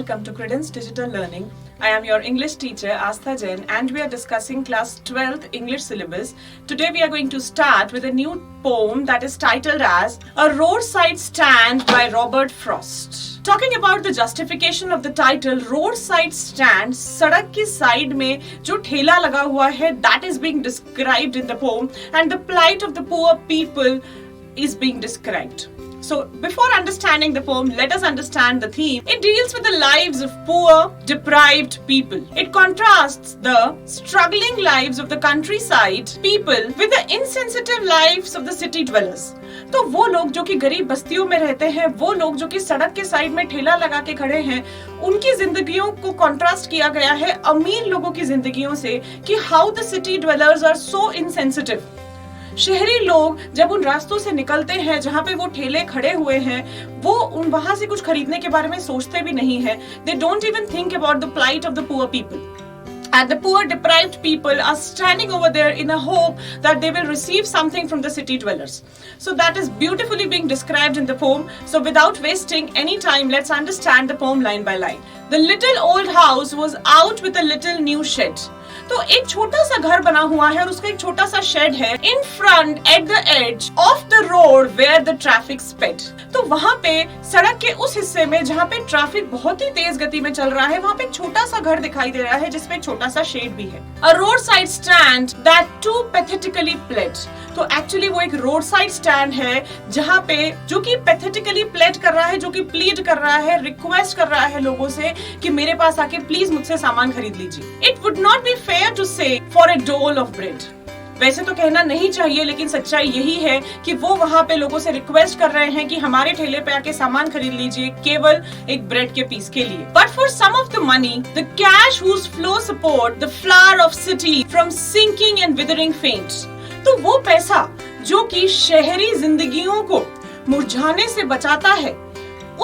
welcome to Credence Digital Learning. I am your English teacher Astha Jain and we are discussing class 12th English syllabus. Today we are going to start with a new poem that is titled as A Roadside Stand by Robert Frost. Talking about the justification of the title, roadside stand, सड़क की side में जो ठेला लगा हुआ है, that is being described in the poem and the plight of the poor people is being described. So, before understanding the poem, let us understand the theme. It deals with the lives of poor, deprived people. It contrasts the struggling lives of the countryside people with the insensitive lives of the city dwellers. तो वो लोग जो कि गरीब बस्तियों में रहते हैं, वो लोग जो कि सड़क के साइड में ठेला लगा के खड़े हैं, उनकी जिंदगियों को कॉन्ट्रास्ट किया गया है अमीर लोगों की जिंदगियों से कि how the city dwellers are so insensitive. शहरी लोग जब उन रास्तों से निकलते हैं जहाँ पे वो ठेले खड़े हुए हैं, वो उन वहां से कुछ खरीदने के बारे में सोचते भी नहीं है. They don't even think about the plight of the poor people. And the poor deprived people are standing over there in a hope that they will receive something from the city dwellers. So that is beautifully being described in the poem. So without wasting any time, let's understand the poem line by line. The little old house was out with a little new shed. तो एक छोटा सा घर बना हुआ है और उसका एक छोटा सा शेड है in front at the edge of the road where the traffic sped. तो वहां पे सड़क के उस हिस्से में जहां पे ट्रैफिक बहुत ही तेज गति में चल रहा है, वहां पे एक छोटा सा घर दिखाई दे रहा है जिसमें एक छोटा सा शेड भी है. A road side stand that too pathetically played. तो एक्चुअली वो एक रोड साइड स्टैंड है जहां पे जो कि पैथेटिकली प्लेड कर रहा है, जो कि प्लीड कर रहा है, रिक्वेस्ट कर रहा है लोगों से कि मेरे पास आके प्लीज मुझसे सामान खरीद लीजिए. It would not be fair to say for a dole of bread. वैसे तो कहना नहीं चाहिए, लेकिन सच्चाई यही है कि वो वहां पे लोगों से रिक्वेस्ट कर रहे हैं कि हमारे ठेले पे आके सामान खरीद लीजिए केवल एक ब्रेड के पीस के लिए. But for some of the money the cash whose flow support the flower of city from sinking and withering faint. तो वो पैसा जो कि शहरी जिंदगियों को मुरझाने से बचाता है,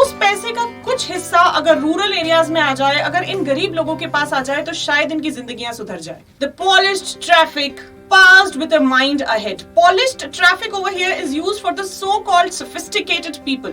उस पैसे का कुछ हिस्सा अगर रूरल एरियाज में आ जाए, अगर इन गरीब लोगों के पास आ जाए, तो शायद इनकी जिंदगियां सुधर जाए. The polished traffic passed with a mind ahead. Polished traffic over here is used for the so-called sophisticated people.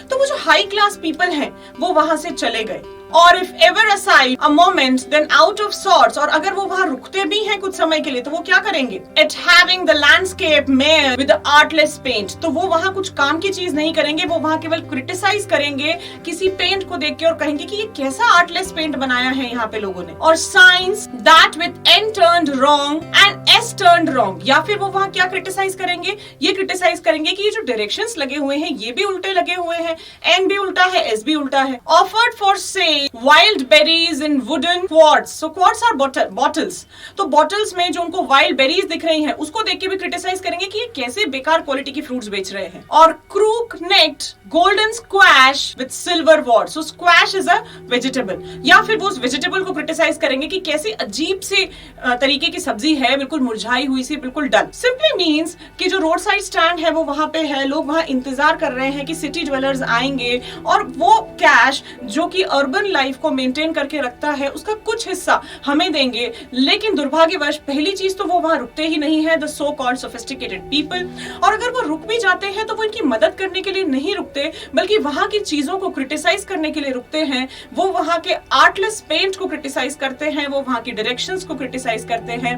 तो वो जो high class people हैं, वो वहां से चले गए. और if ever aside a moment, then out of sorts. और अगर वो वहां रुकते भी हैं कुछ समय के लिए, तो वो क्या करेंगे? At having the landscape made with the artless paint. तो वो वहां कुछ काम की चीज नहीं करेंगे, वो वहां केवल क्रिटिसाइज करेंगे किसी पेंट को देख के और कहेंगे कि ये कैसा आर्टलेस पेंट बनाया है यहाँ पे लोगों ने. और signs that with N turned wrong and S turned wrong. या फिर वो वहां क्या क्रिटिसाइज करेंगे? ये क्रिटिसाइज करेंगे कि ये जो डायरेक्शंस लगे हुए हैं, ये भी उल्टे लगे हुए हैं, N भी उल्टा है, S भी उल्टा है. Offered for sale wild berries in wooden quarts. So quarts are bottles. तो bottles में जो उनको wild berries दिख रही हैं, उसको देख के भी क्रिटिसाइज करेंगे कि ये कैसे बेकार क्वालिटी की फ्रूट्स बेच रहे हैं. और crook necked golden squash with silver warts. So squash is a vegetable. या फिर वो उस वेजिटेबल को क्रिटिसाइज करेंगे कि कैसी अजीब सी तरीके की सब्जी है, बिल्कुल मुरझाई हुई सी, बिल्कुल डल. Simply means कि जो रोड साइड स्टैंड है वो वहां पे है, लोग वहां इंतजार कर रहे हैं कि सिटी ड्वेलर्स आएंगे और वो कैश जो कि अर्बन लाइफ को मेंटेन करके रखता है, उसका कुछ हिस्सा हमें देंगे. लेकिन दुर्भाग्यवश पहली चीज तो वो वहां रुकते ही नहीं है, the so called sophisticated people. और अगर वो रुक भी जाते हैं तो वो इनकी मदद करने के लिए नहीं रुकते, बल्कि वहां की चीजों को क्रिटिसाइज करने के लिए रुकते हैं. वो वहां के आर्टलेस पेंट को क्रिटिसाइज करते हैं, वो वहां की डायरेक्शंस को क्रिटिसाइज करते हैं.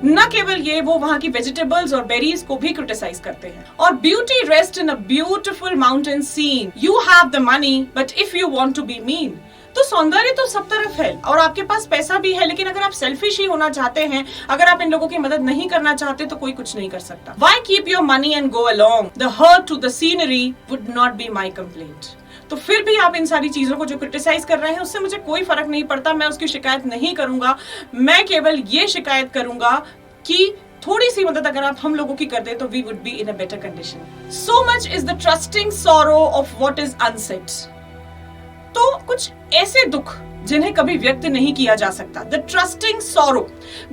न केवल ये, वो वहां की वेजिटेबल्स और बेरीज को भी क्रिटिसाइज करते हैं. और beauty rest in a beautiful mountain scene. You have the money but if you want to be mean. तो सौंदर्य तो सब तरफ है और आपके पास पैसा भी है, लेकिन अगर आप सेल्फिश ही होना चाहते हैं, अगर आप इन लोगों की मदद नहीं करना चाहते, तो कोई कुछ नहीं कर सकता. Why keep your money and go along? The hurt to the scenery would not be my complaint. तो फिर भी आप इन सारी चीजों को जो क्रिटिसाइज कर रहे हैं, उससे मुझे कोई फर्क नहीं पड़ता. मैं उसकी शिकायत नहीं करूंगा. मैं केवल ये शिकायत करूंगा कि थोड़ी सी मदद अगर आप हम लोगों की कर दे तो we would be in a better condition. So much is the trusting sorrow of what is unsaid. तो कुछ ऐसे दुख जिन्हें कभी व्यक्त नहीं किया जा सकता. The trusting sorrow,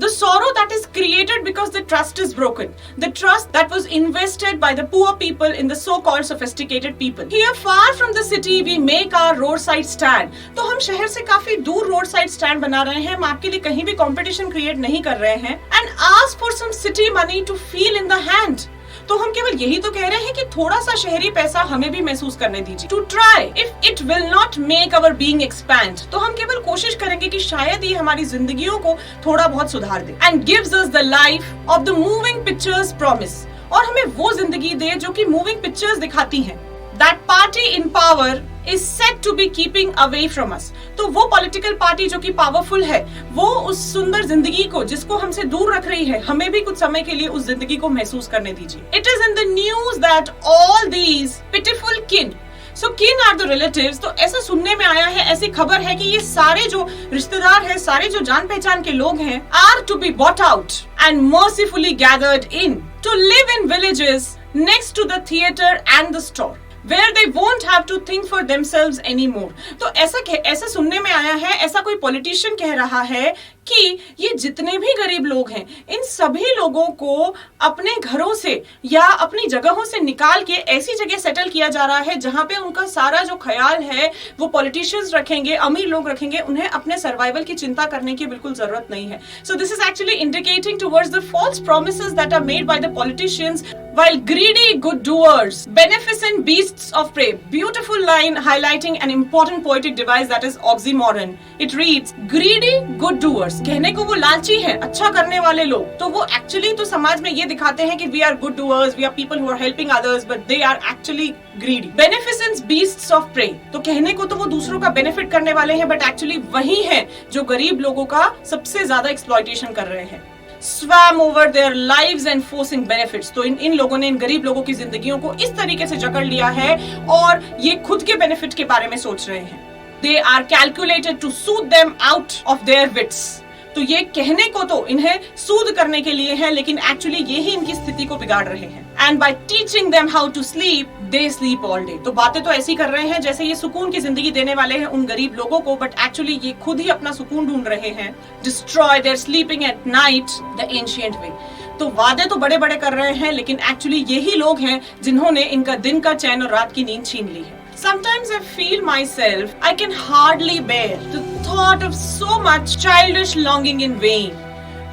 the sorrow that is created because the trust is broken, the trust that was invested by the poor people in the so-called sophisticated people. Here, far from the city, we make our roadside stand. तो हम शहर से काफी दूर road side stand बना रहे हैं, हम आपके लिए कहीं भी कंपटीशन क्रिएट नहीं कर रहे हैं. And ask for some city money to feel in the hand. तो हम केवल यही तो कह रहे हैं कि थोड़ा सा शहरी पैसा हमें भी महसूस करने दीजिए। To try if it will not make our being expand, तो हम केवल कोशिश करेंगे कि शायद ये हमारी जिंदगियों को थोड़ा बहुत सुधार दे। And gives us the life of the moving pictures promise, और हमें वो जिंदगी दे जो कि मूविंग पिक्चर्स दिखाती हैं। That party in power is said to be keeping away from us. तो वो पॉलिटिकल पार्टी जो कि पावरफुल है, वो उस सुंदर जिंदगी को जिसको हमसे दूर रख रही है, हमें भी कुछ समय के लिए उस जिंदगी को महसूस करने दीजिए। It is in the news that all these pitiful kin, so kin are the relatives, तो ऐसा सुनने में आया है, ऐसी खबर है कि ये सारे जो रिश्तेदार हैं, सारे जो जान पहचान के लोग हैं, are to be bought out and mercifully gathered in to live in villages next to the theatre and the store, where they won't have to think for themselves anymore. तो ऐसा सुनने में आया है, ऐसा कोई पॉलिटिशियन कह रहा है कि ये जितने भी गरीब लोग हैं, इन सभी लोगों को अपने घरों से या अपनी जगहों से निकाल के ऐसी जगह सेटल किया जा रहा है जहां पे उनका सारा जो ख्याल है वो पॉलिटिशियंस रखेंगे, अमीर लोग रखेंगे, उन्हें अपने सर्वाइवल की चिंता करने की बिल्कुल जरूरत नहीं है। So this is actually indicating towards the false promises that are made by the politicians while greedy good doers, beneficent beasts of prey. Beautiful line highlighting an important poetic device that is oxymoron. It reads, greedy good doers. कहने को वो लालची हैं, अच्छा करने वाले लोग, तो वो actually तो समाज में ये दिखाते हैं कि we are good doers, we are people who are helping others, but they are actually greedy. Beneficent beasts of prey. तो कहने को तो वो दूसरों का benefit करने वाले हैं, but actually वही हैं जो गरीब लोगों का सबसे ज्यादा exploitation कर रहे हैं। Swam over their lives and forcing benefits. तो इन लोगों ने, इन गरीब लोगों की जिंदगियों को इस तरीके से जकड़ लिया है और ये खुद के बेनिफिट के बारे में सोच रहे हैं। They are calculated to soothe them out of their wits. तो ये कहने को तो इन्हें सूद करने के लिए है, लेकिन एक्चुअली ये ही इनकी स्थिति को बिगाड़ रहे हैं। And by teaching them how to sleep they sleep all day. तो बातें तो ऐसी कर रहे हैं जैसे ये सुकून की जिंदगी देने वाले हैं उन गरीब लोगों को, बट एक्चुअली ये खुद ही अपना सुकून ढूंढ रहे हैं। Destroy their sleeping at night the ancient way. तो वादे तो बड़े बड़े कर रहे हैं, लेकिन एक्चुअली यही लोग हैं जिन्होंने इनका दिन का चैन और रात की नींद छीन ली है। Sometimes I feel myself, I can hardly bear the thought of so much childish longing in vain.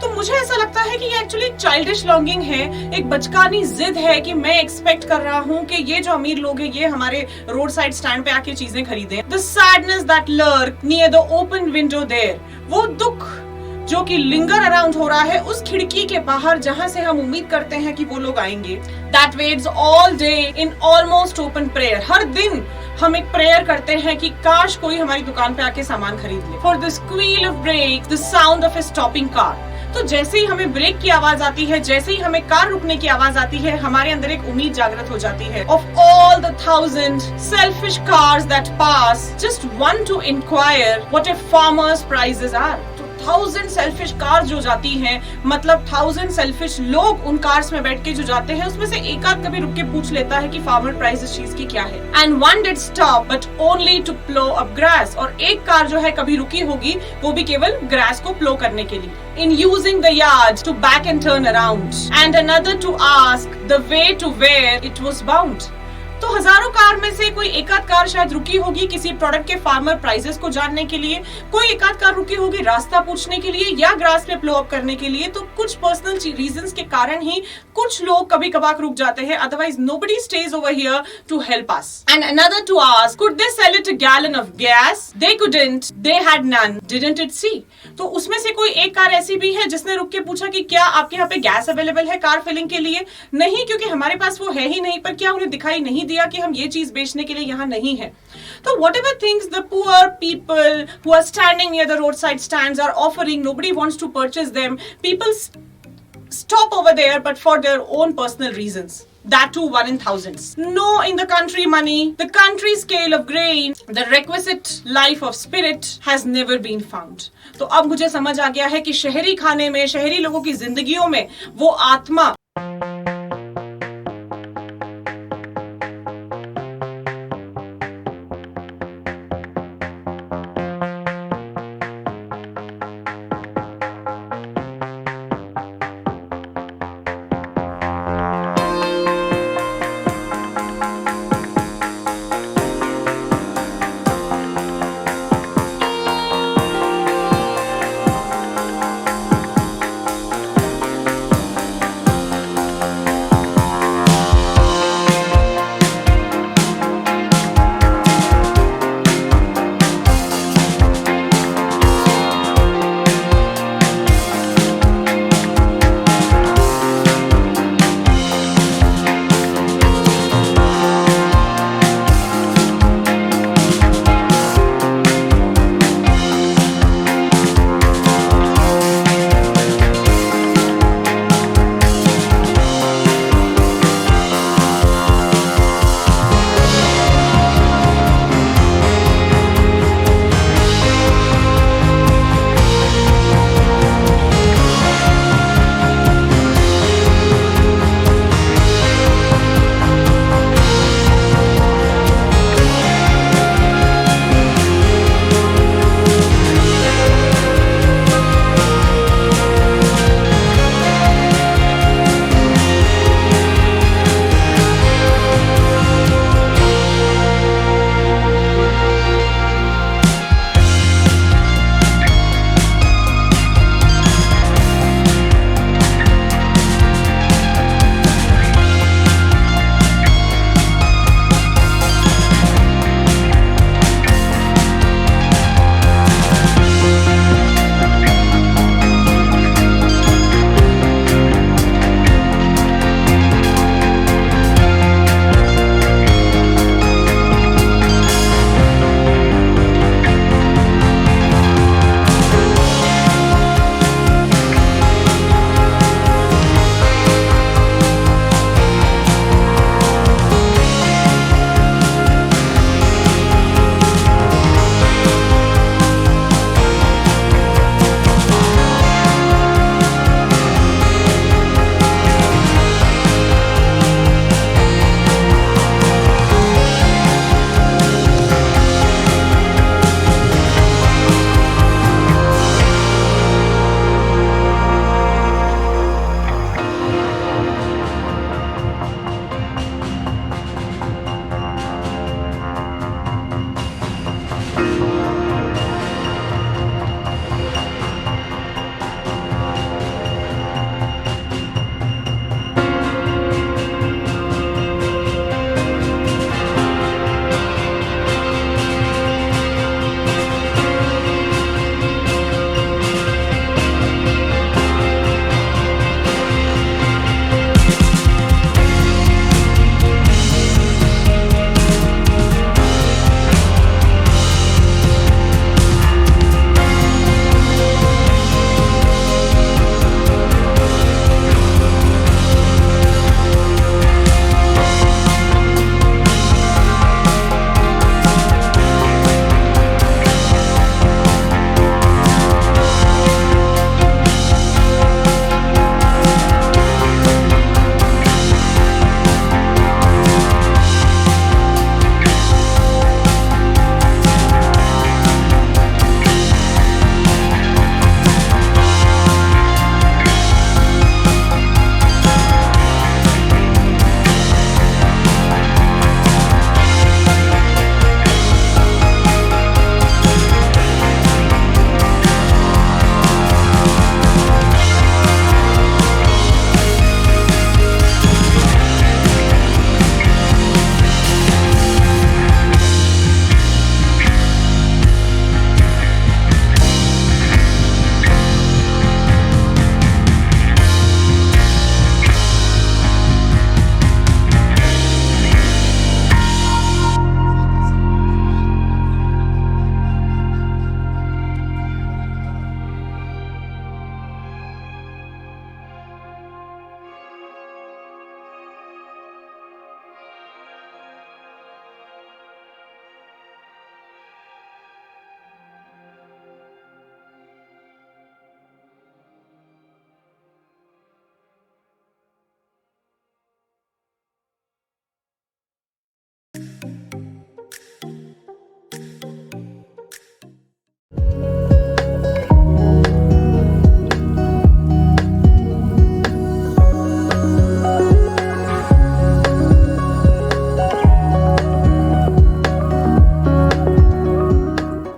तो मुझे ऐसा लगता है कि ये एक्चुअली चाइल्डिश लॉन्गिंग है, एक बचकानी जिद है कि मैं एक्सपेक्ट कर रहा हूँ कि ये जो अमीर लोग हैं ये हमारे रोड साइड स्टैंड पे आके चीजें खरीदें। The sadness that lurk near the open window there, वो दुख जो कि लिंगर अराउंड हो रहा है उस खिड़की के बाहर जहां से हम उम्मीद करते हैं कि वो लोग आएंगे। That waits all day in almost open prayer. हर दिन हम एक प्रेयर करते हैं कि काश कोई हमारी दुकान पे आके सामान खरीद ले। For the squeal of brakes, the sound of a stopping car. तो जैसे ही हमें ब्रेक की आवाज आती है, जैसे ही हमें कार रुकने की आवाज आती है, हमारे अंदर एक उम्मीद जागृत हो जाती है। Of all the 1000 selfish cars that pass, just one to inquire what a farmer's prices are. 1000 selfish cars जो जाती हैं, मतलब 1000 सेल्फिश लोग उन कार्स में बैठ के जो जाते हैं, उसमें से एक आध कभी रुक के पूछ लेता है कि फार्मर प्राइस इस चीज की क्या है। And one did stop but only to plough up grass, और एक कार जो है कभी रुकी होगी वो भी केवल ग्रास को प्लो करने के लिए। In using the yard to back and turn around and another to ask the way to where it was bound. तो हजारों कार में से कोई एक आध कार शायद रुकी होगी किसी प्रोडक्ट के फार्मर प्राइसेस को जानने के लिए, कोई एक आध कार रुकी होगी रास्ता पूछने के लिए या ग्रास पे प्लो अप करने के लिए। तो कुछ पर्सनल रीजंस के कारण ही कुछ लोग कभी कभार रुक जाते हैं, otherwise nobody stays over here to help us. And another to ask could they sell it a gallon of gas, they couldn't, they had none, didn't it see. तो उसमें से कोई एक कार ऐसी भी है जिसने रुक के पूछा कि क्या आपके यहाँ पे गैस अवेलेबल है कार फिलिंग के लिए? नहीं, क्योंकि हमारे पास वो है ही नहीं। पर क्या उन्हें दिखाई नहीं दिया कि हम ये चीज बेचने के लिए यहाँ नहीं है? तो whatever things the poor people who are standing near the roadside stands are offering, nobody wants to purchase them. People stop over there, but for their own personal reasons. That too, 1 in thousands. No, in the country money, the country scale of grain, the requisite life of spirit has never been found. तो अब मुझे समझ आ गया है कि शहरी खाने में, शहरी लोगों की जिंदगियों में वो आत्मा,